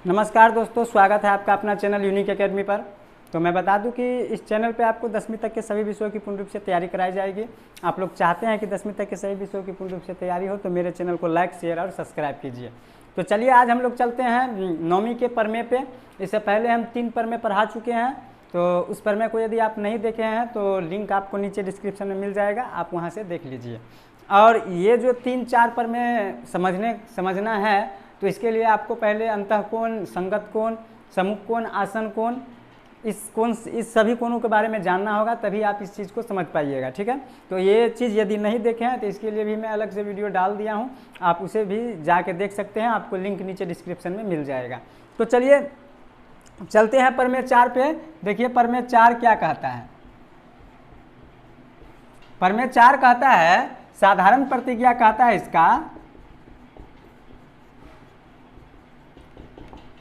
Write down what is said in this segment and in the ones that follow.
नमस्कार दोस्तों, स्वागत है आपका अपना चैनल यूनिक एकेडमी पर। तो मैं बता दूं कि इस चैनल पे आपको 10वीं तक के सभी विषयों की पूर्ण रूप से तैयारी कराई जाएगी। आप लोग चाहते हैं कि 10वीं तक के सभी विषयों की पूर्ण रूप से तैयारी हो तो मेरे चैनल को लाइक, शेयर और सब्सक्राइब कीजिए। तो चलिए आज हम लोग चलते हैं 9वीं के प्रमेय पे। इससे पहले हम 3 प्रमेय पढ़ा चुके हैं, तो उस प्रमेय को यदि आप नहीं देखे हैं तो लिंक आपको नीचे डिस्क्रिप्शन में मिल जाएगा, आप वहाँ से देख लीजिए। और ये जो 3-4 प्रमेय समझना है तो इसके लिए आपको पहले अंतःकोण, संगत कोण, सम्मुख कोण, आसन कोण, इस सभी कोणों के बारे में जानना होगा, तभी आप इस चीज़ को समझ पाइएगा। ठीक है, तो ये चीज़ यदि नहीं देखे हैं तो इसके लिए भी मैं अलग से वीडियो डाल दिया हूँ, आप उसे भी जाके देख सकते हैं, आपको लिंक नीचे डिस्क्रिप्शन में मिल जाएगा। तो चलिए चलते हैं प्रमेय 4 पे। देखिए प्रमेय 4 क्या कहता है। प्रमेय 4 कहता है, साधारण प्रतिज्ञा कहता है इसका,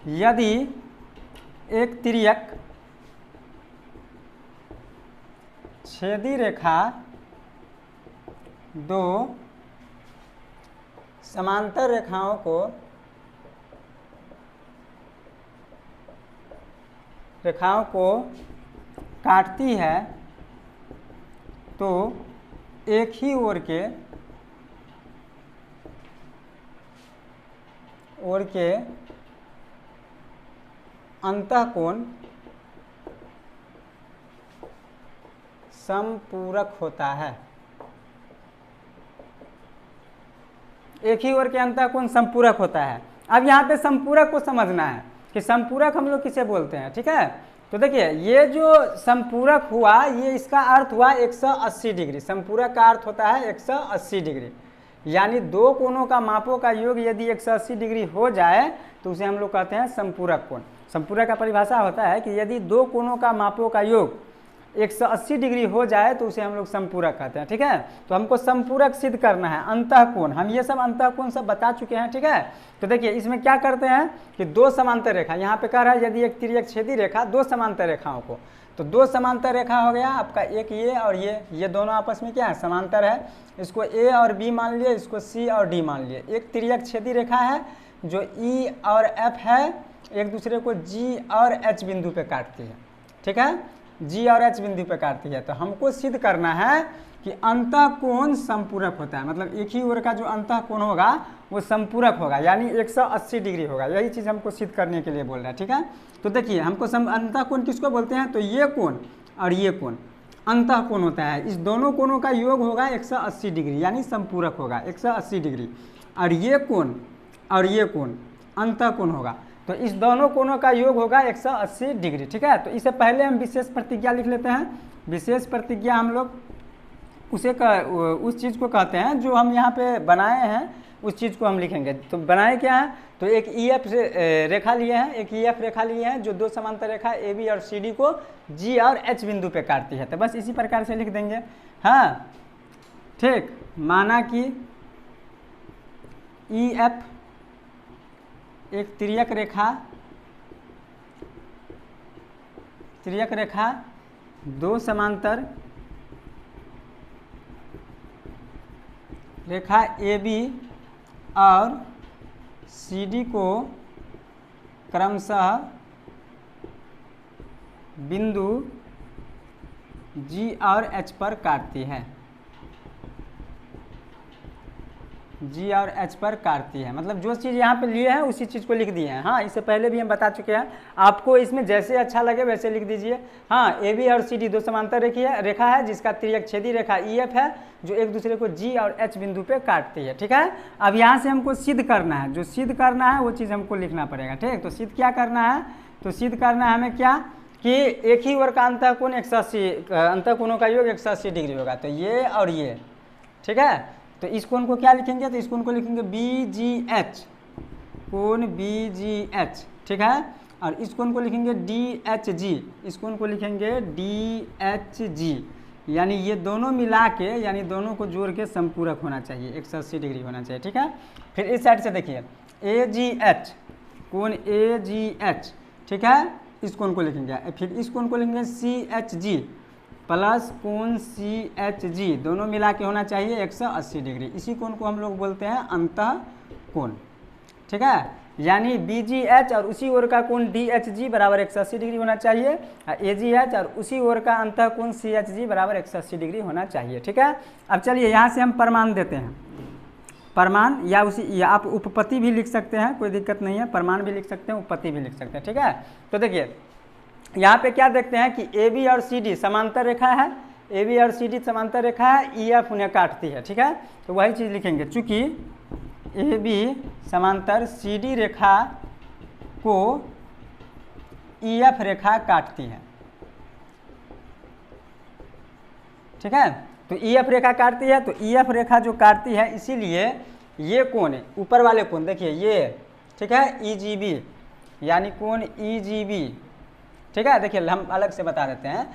यदि एक तिर्यक छेदी रेखा दो समांतर रेखाओं को काटती है तो एक ही ओर के अंतःकोण समपूरक होता है। एक ही ओर के अंतःकोण समपूरक होता है। अब यहाँ पे समपूरक को समझना है कि समपूरक हम लोग किसे बोलते हैं। ठीक है, तो देखिए ये जो समपूरक हुआ, ये इसका अर्थ हुआ 180 डिग्री। समपूरक का अर्थ होता है 180 डिग्री, यानी दो कोणों का मापों का योग यदि 180 डिग्री हो जाए तो उसे हम लोग कहते हैं समपूरक कोण। समपूरक का परिभाषा होता है कि यदि दो कोणों का मापों का योग 180 डिग्री हो जाए तो उसे हम लोग समपूरक कहते हैं। ठीक है, तो हमको समपूरक सिद्ध करना है। अंतःकोण, हम ये सब अंतःकोण सब बता चुके हैं। ठीक है, तो देखिए इसमें क्या करते हैं कि दो समांतर रेखा, यहाँ पे कह रहा है यदि एक तिर्यक छेदी रेखा दो समांतर रेखाओं को, तो दो समांतर रेखा हो गया आपका, एक ये और ये दोनों आपस में क्या है, समांतर है। इसको ए और बी मान लिए, इसको सी और डी मान लिए। एक तिर्यक छेदी रेखा है जो ई और एफ है, एक दूसरे को जी और एच बिंदु पे काटती है। ठीक है, जी और एच बिंदु पे काटती है। तो हमको सिद्ध करना है कि अंतःकोण समपूरक होता है, मतलब एक ही ओर का जो अंतःकोण होगा वो समपूरक होगा, यानी 180 डिग्री होगा। यही चीज़ हमको सिद्ध करने के लिए बोल रहा है। ठीक है, तो देखिए हमको अंतःकोण किसको बोलते हैं, तो ये कोण और ये कोण अंतःकोण होता है। इस दोनों कोणों का योग होगा 180 डिग्री, यानी समपूरक होगा 180 डिग्री। और ये कोण और ये कोण अंतःकोण होगा, तो इस दोनों कोणों का योग होगा 180 डिग्री। ठीक है, तो इससे पहले हम विशेष प्रतिज्ञा लिख लेते हैं। विशेष प्रतिज्ञा हम लोग उस चीज़ को कहते हैं जो हम यहाँ पे बनाए हैं, उस चीज़ को हम लिखेंगे। तो बनाए क्या है, तो एक EF रेखा लिए हैं, एक EF रेखा लिए हैं जो दो समांतर रेखा AB और CD को G और H बिंदु पे काटती है। तो बस इसी प्रकार से लिख देंगे। हाँ ठीक, माना कि EF एक तिर्यक रेखा दो समांतर रेखा AB और CD को क्रमशः बिंदु G और H पर काटती है। G और H पर काटती है, मतलब जो चीज़ यहाँ पे लिए हैं उसी चीज़ को लिख दिए हैं। हाँ, इससे पहले भी हम बता चुके हैं, आपको इसमें जैसे अच्छा लगे वैसे लिख दीजिए। हाँ, AB और CD दो समांतर रेखा है जिसका तिर्यक छेदी रेखा EF है जो एक दूसरे को G और H बिंदु पे काटती है। ठीक है, अब यहाँ से हमको सिद्ध करना है, जो सिद्ध करना है वो चीज़ हमको लिखना पड़ेगा। ठीक, तो सिद्ध क्या करना है, तो सिद्ध करना है हमें क्या कि एक ही ओर का अंतःकोण 180, अंतःकोणों का योग 180 डिग्री होगा, तो ये और ये। ठीक है, तो इस कोण को क्या लिखेंगे, तो इस कोण को लिखेंगे BGH, कोण BGH। ठीक है, और इस कोण को लिखेंगे DHG, इस कोण को लिखेंगे DHG, यानी ये दोनों मिला के, यानी दोनों को जोड़ के समपूरक होना चाहिए, 180 डिग्री होना चाहिए। ठीक है, फिर इस साइड से देखिए AGH, कोण AGH। ठीक है, इस कोण को लिखेंगे, फिर इस कोण को लिखेंगे CHG प्लस कोण CHG, दोनों मिला के होना चाहिए 180 डिग्री। इसी कोण को हम लोग बोलते हैं अंतःकोण। ठीक है, यानी बी जी एच और उसी ओर का कोण डी एच जी बराबर 180 डिग्री होना चाहिए, ए जी एच और उसी ओर का अंतः कोण सी एच जी बराबर 180 डिग्री होना चाहिए। ठीक है, अब चलिए यहाँ से हम प्रमाण देते हैं। प्रमाण या आप उपपत्ति भी लिख सकते हैं, कोई दिक्कत नहीं है, प्रमाण भी लिख सकते हैं, उपपत्ति भी लिख सकते हैं। ठीक है, तो देखिए यहाँ पे क्या देखते हैं कि ए बी और सी डी समांतर रेखा है, ए बी और सी डी समांतर रेखा है, ई एफ उन्हें काटती है। ठीक है, तो वही चीज़ लिखेंगे, चूंकि ए बी समांतर सी डी रेखा को ई एफ रेखा काटती है। ठीक है, तो ई एफ रेखा काटती है, तो ई एफ रेखा जो काटती है इसीलिए ये कोण है ऊपर वाले कोण देखिए ये, ठीक है, ई जी बी यानी कोण ई जी बी। ठीक है, देखिए हम अलग से बता देते हैं,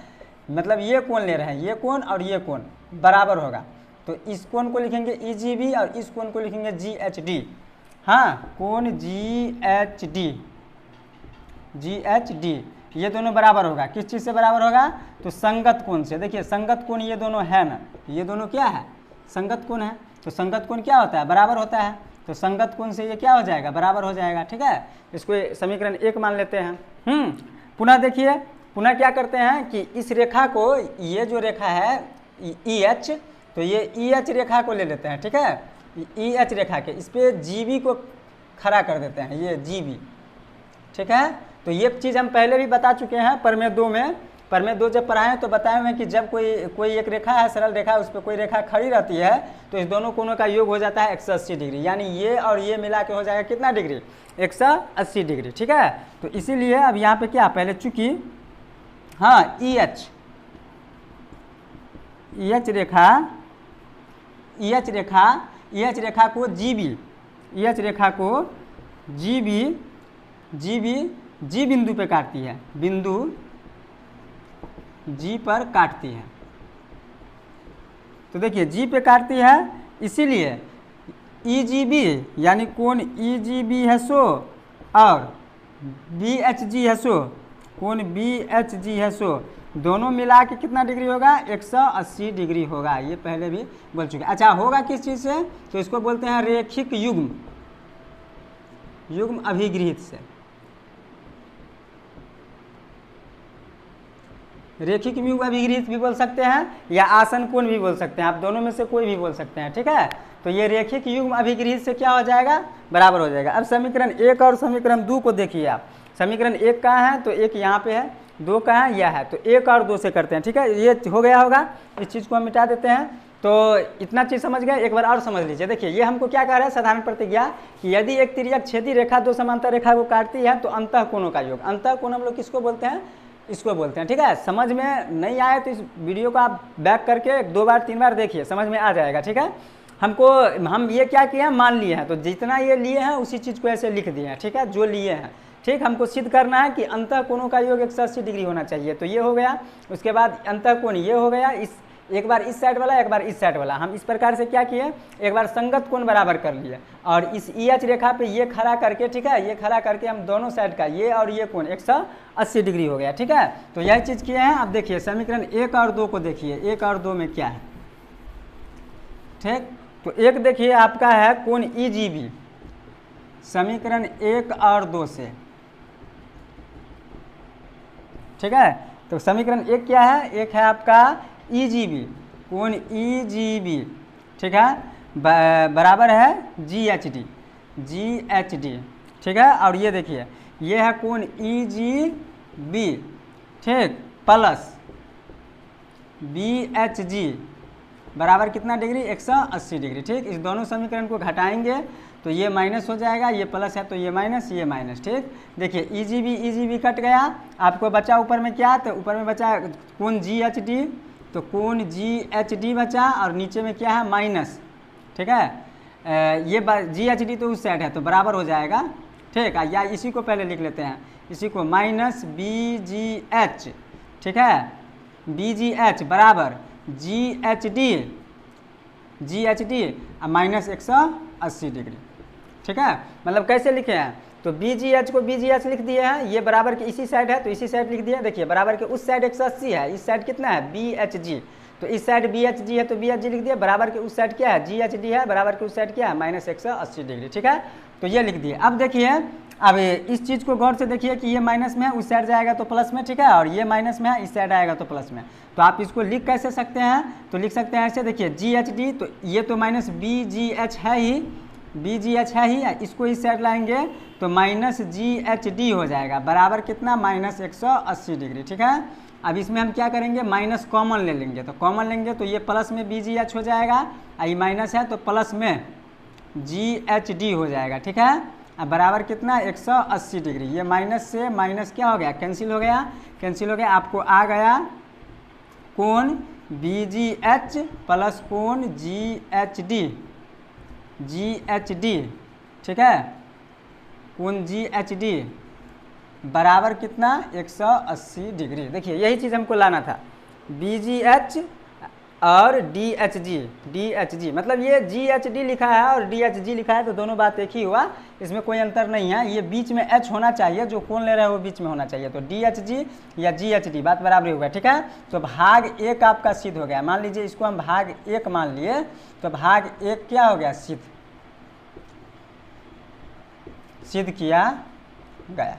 मतलब ये कोण ले रहे हैं, ये कोण और ये कोण बराबर होगा, तो इस कोण को लिखेंगे ई जी बी और इस कोण को लिखेंगे जी एच डी। हाँ, कोण जी एच डी, जी एच डी ये दोनों बराबर होगा, किस चीज़ से बराबर होगा, तो संगत कोण से। देखिए संगत कोण ये दोनों है ना, ये दोनों क्या है, संगत कोण है, तो संगत कोण क्या होता है, बराबर होता है, तो संगत कोण से ये क्या हो जाएगा, बराबर हो जाएगा। ठीक है, इसको समीकरण 1 मान लेते हैं। पुनः देखिए, पुनः क्या करते हैं कि इस रेखा को, ये जो रेखा है ई एच, तो ये ई एच रेखा को ले लेते हैं। ठीक है, ई एच रेखा के इस पर जी बी को खड़ा कर देते हैं, ये जी बी। ठीक है, तो ये चीज़ हम पहले भी बता चुके हैं प्रमेय 2 में। प्रमेय 2 जब पढ़ाए हैं तो बताए हुए हैं कि जब कोई एक रेखा है, सरल रेखा, उस पर कोई रेखा खड़ी रहती है तो इस दोनों कोणों का योग हो जाता है 180 डिग्री, यानी ये और ये मिला के हो जाएगा कितना डिग्री, 180 डिग्री। ठीक है, तो इसीलिए अब यहाँ पे क्या, पहले चूंकि हाँ ई एच रेखा को जी बी, ई एच रेखा को जी बी जी बिंदु पे काटती है, बिंदु जी पर काटती है। तो देखिए जी पे काटती है, इसीलिए ई जी बी यानी कोण ई जी बी है 100 और बी एच जी है 100, कोण बी एच जी है 100, दोनों मिला के कितना डिग्री होगा, 180 डिग्री होगा। ये पहले भी बोल चुके हैं। अच्छा, होगा किस चीज़ से, तो इसको बोलते हैं रेखिक युग्म अभिगृहित से। रेखिक युग्म अभिगृहित भी बोल सकते हैं या आसन कोण भी बोल सकते हैं, आप दोनों में से कोई भी बोल सकते हैं। ठीक है, तो ये रेखिक युग्म अभिगृहित से क्या हो जाएगा, बराबर हो जाएगा। अब समीकरण 1 और समीकरण 2 को देखिए आप, समीकरण 1 कहाँ है, तो 1 यहाँ पे है, 2 कहाँ है, यह है, तो 1 और 2 से करते हैं। ठीक है, ये हो गया होगा, इस चीज़ को हम मिटा देते हैं। तो इतना चीज़ समझ गए, एक बार और समझ लीजिए। देखिए ये हमको क्या कह रहा है, साधारण प्रतिज्ञा कि यदि एक तिर्यक छेदी रेखा 2 समांतर रेखा को काटती है तो अंतः कोणों का योग, अंतः कोण हम लोग किसको बोलते हैं, इसको बोलते हैं। ठीक है, समझ में नहीं आए तो इस वीडियो को आप बैक करके 2 बार 3 बार देखिए, समझ में आ जाएगा। ठीक है, हम ये क्या किए हैं, मान लिए हैं, तो जितना ये लिए हैं उसी चीज़ को ऐसे लिख दिए हैं। ठीक है, जो लिए हैं, ठीक, हमको सिद्ध करना है कि अंतः कोणों का योग 180 डिग्री होना चाहिए, तो ये हो गया। उसके बाद अंतः कोण ये हो गया, इस एक बार इस साइड वाला, एक बार इस साइड वाला, हम इस प्रकार से क्या किए, एक बार संगत कोण बराबर कर लिए और इस ई एच रेखा पे ये खड़ा करके, ठीक है, ये खड़ा करके हम दोनों साइड का ये और ये कोण 180 डिग्री हो गया। ठीक है, तो यह चीज़ किए हैं। अब देखिए समीकरण 1 और 2 को देखिए, 1 और 2 में क्या है। ठीक, तो एक देखिए आपका है कोण ई जी बी, समीकरण 1 और 2 से। ठीक है, तो समीकरण 1 क्या है, एक है आपका ई जी बी, कोण ई जी बी, ठीक है, बराबर है जी एच डी। ठीक है, और ये देखिए ये है कोण ई जी बी, ठीक, प्लस बी एच जी बराबर कितना डिग्री, 180 डिग्री। ठीक, इस दोनों समीकरण को घटाएंगे तो ये माइनस हो जाएगा, ये प्लस है तो ये माइनस, ये माइनस। ठीक, देखिए ई जी बी कट गया, आपको बचा ऊपर में क्या, तो ऊपर में बचा कोण जी एच डी, तो कोण जी एच डी बचा और नीचे में क्या है, माइनस। ठीक है, ये जी एच डी तो उस साइड है तो बराबर हो जाएगा। ठीक है, या इसी को पहले लिख लेते हैं, इसी को माइनस बी जी एच, ठीक है, बी जी एच बराबर जी एच डी माइनस 180 डिग्री। ठीक है, मतलब कैसे लिखे हैं, तो बी जी एच को बी जी एच लिख दिए हैं, ये बराबर के इसी साइड है तो इसी साइड लिख दिए। देखिए बराबर के उस साइड 180 है, इस साइड कितना है, बी एच जी, तो इस साइड बी एच जी है तो बी एच जी लिख दिया, बराबर के उस साइड क्या है, जी एच डी है, बराबर के उस साइड क्या है, माइनस 180 डिग्री। ठीक है, तो ये लिख दिए। अब देखिए, अब इस चीज़ को गौर से देखिए कि ये माइनस में है, उस साइड जाएगा तो प्लस में, ठीक है, और ये माइनस में है, इस साइड आएगा तो प्लस में। तो आप इसको लिख कैसे सकते हैं, तो लिख सकते हैं ऐसे, देखिए GHD, तो ये तो माइनस BGH है ही, BGH है ही, इसको इस साइड लाएंगे तो माइनस GHD हो जाएगा, बराबर कितना, माइनस 180 डिग्री, ठीक है। अब इसमें हम क्या करेंगे, माइनस कॉमन ले लेंगे, तो कॉमन लेंगे तो ये प्लस में BGH हो जाएगा, ये माइनस है तो प्लस में GHD हो जाएगा, ठीक है। अब बराबर कितना, 180 डिग्री। ये माइनस से माइनस क्या हो गया, कैंसिल हो गया, कैंसिल हो गया, आपको आ गया कोण BGH प्लस कोण GHD, ठीक है, कोण GHD बराबर कितना, 180 डिग्री। देखिए यही चीज़ हमको लाना था, BGH और DHG, मतलब ये GHD लिखा है और DHG लिखा है तो दोनों बात एक ही हुआ, इसमें कोई अंतर नहीं है। ये बीच में H होना चाहिए, जो कोण ले रहे हैं वो बीच में होना चाहिए, तो DHG या GHD बात बराबर होगा, ठीक है। तो भाग 1 आपका सिद्ध हो गया। मान लीजिए इसको हम भाग 1 मान लिए, तो भाग 1 क्या हो गया, सिद्ध किया गया,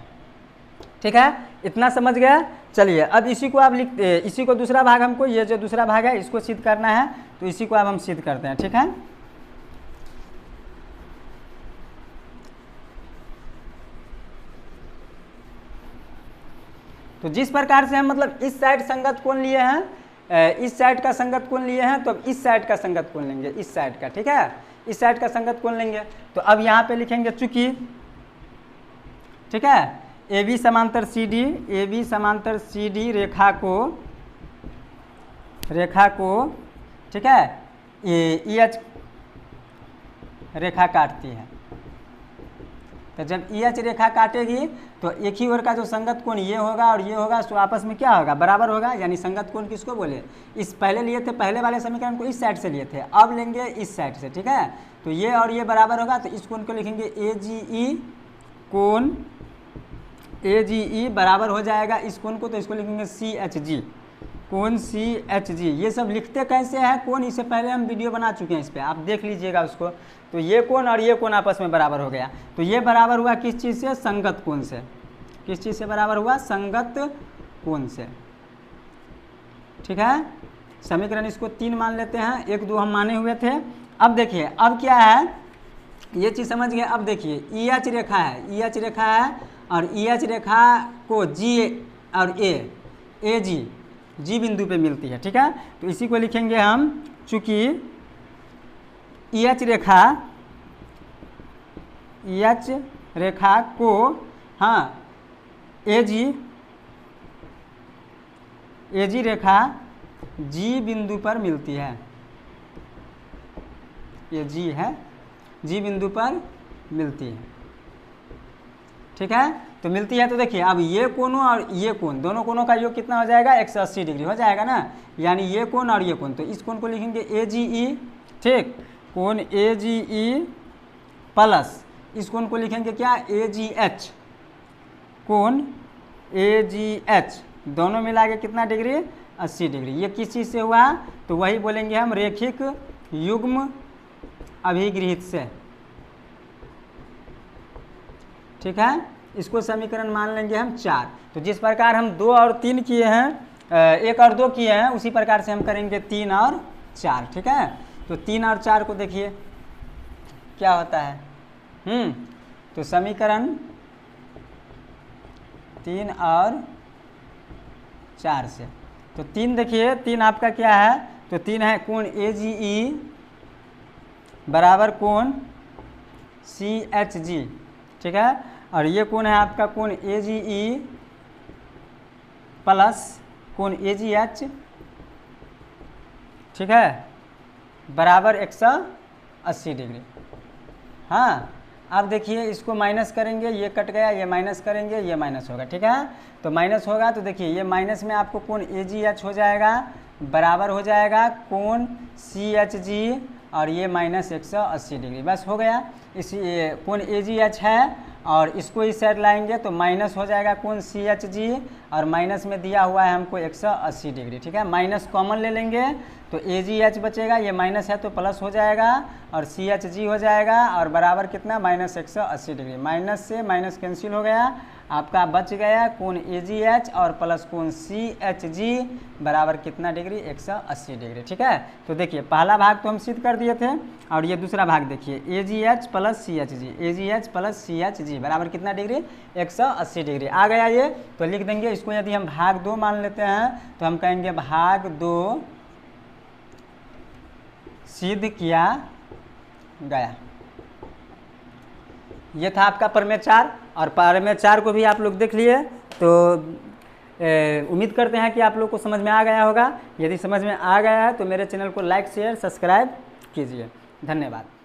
ठीक है। इतना समझ गया। चलिए अब इसी को आप इसी को दूसरा भाग, हमको ये जो दूसरा भाग है इसको सिद्ध करना है, तो इसी को अब हम सिद्ध करते हैं, ठीक है। तो जिस प्रकार से हम मतलब इस साइड संगत कोण लिए हैं, इस साइड का संगत कोण लिए हैं, तो अब इस साइड का संगत कोण लेंगे, इस साइड का, ठीक है, इस साइड का संगत कोण लेंगे। तो अब यहाँ पे लिखेंगे चूंकि, ठीक है, AB समांतर CD रेखा को, ठीक है, EH रेखा काटती है। तो जब EH रेखा काटेगी तो एक ही ओर का जो संगत कोण ये होगा और ये होगा, तो आपस में क्या होगा, बराबर होगा। यानी संगत कोण किसको बोले, इस पहले लिए थे, पहले वाले समीकरण को इस साइड से लिए थे, अब लेंगे इस साइड से, ठीक है। तो ये और ये बराबर होगा, तो इस कोण को लिखेंगे AGE, कोण AGE बराबर हो जाएगा इस कोण को, तो इसको लिखेंगे CHG, कोण CHG। ये सब लिखते कैसे हैं कोण, इससे पहले हम वीडियो बना चुके हैं, इस पर आप देख लीजिएगा उसको। तो ये कोण और ये कोण आपस में बराबर हो गया, तो ये बराबर हुआ किस चीज़ से, संगत कोण से। किस चीज़ से बराबर हुआ, संगत कोण से, ठीक है। समीकरण इसको 3 मान लेते हैं, 1 2 हम माने हुए थे। अब देखिए अब क्या है, ये चीज़ समझ गए। अब देखिए EH रेखा है, EH रेखा है और EH रेखा को G और G बिंदु पे मिलती है, ठीक है। तो इसी को लिखेंगे हम, चूंकि EH रेखा को, हाँ, AG रेखा G बिंदु पर मिलती है, ये G है, G बिंदु पर मिलती है, ठीक है। तो मिलती है, तो देखिए अब ये कोणों और ये कोण, दोनों कोणों का योग कितना हो जाएगा, 180 डिग्री हो जाएगा ना। यानी ये कोण और ये कोण, तो इस कोण को लिखेंगे AGE, ठीक, कोण AGE प्लस इस कोण को लिखेंगे क्या, AGH, कोण AGH, दोनों मिला के कितना डिग्री, 80 डिग्री। ये किस चीज़ से हुआ, तो वही बोलेंगे हम रैखिक युग्म अभिगृहित से, ठीक है। इसको समीकरण मान लेंगे हम 4। तो जिस प्रकार हम 2 और 3 किए हैं, 1 और 2 किए हैं, उसी प्रकार से हम करेंगे 3 और 4, ठीक है। तो 3 और 4 को देखिए क्या होता है, तो समीकरण 3 और 4 से, तो 3 देखिए, 3 आपका क्या है, तो 3 है कोण AGE बराबर कोण CHG, ठीक है। और ये कोण है आपका कोण AGE प्लस कोण AGH, ठीक है, बराबर 180 डिग्री। हाँ, अब देखिए इसको माइनस करेंगे, ये कट गया, ये माइनस करेंगे, ये माइनस होगा, ठीक है। तो माइनस होगा तो देखिए ये माइनस में आपको कोण AGH हो जाएगा, बराबर हो जाएगा कोण CHG, और ये माइनस 180 डिग्री, बस हो गया। इसी कोण AGH है और इसको इस साइड लाएंगे तो माइनस हो जाएगा कोण CHG, और माइनस में दिया हुआ है हमको 180 डिग्री, ठीक है। माइनस कॉमन ले लेंगे तो AGH बचेगा, ये माइनस है तो प्लस हो जाएगा और CHG हो जाएगा और बराबर कितना माइनस 180 डिग्री। माइनस से माइनस कैंसिल हो गया, आपका बच गया कोण AGH और प्लस कोण CHG बराबर कितना डिग्री 180 डिग्री, ठीक है। तो देखिए पहला भाग तो हम सिद्ध कर दिए थे और ये दूसरा भाग देखिए AGH plus CHG, AGH plus CHG बराबर कितना डिग्री 180 डिग्री आ गया ये। तो लिख देंगे इसको, यदि हम भाग 2 मान लेते हैं तो हम कहेंगे भाग 2 सिद्ध किया गया। ये था आपका प्रमेय 4 और प्रमेय 4 को भी आप लोग देख लिए। तो उम्मीद करते हैं कि आप लोग को समझ में आ गया होगा। यदि समझ में आ गया है तो मेरे चैनल को लाइक शेयर सब्सक्राइब कीजिए। धन्यवाद।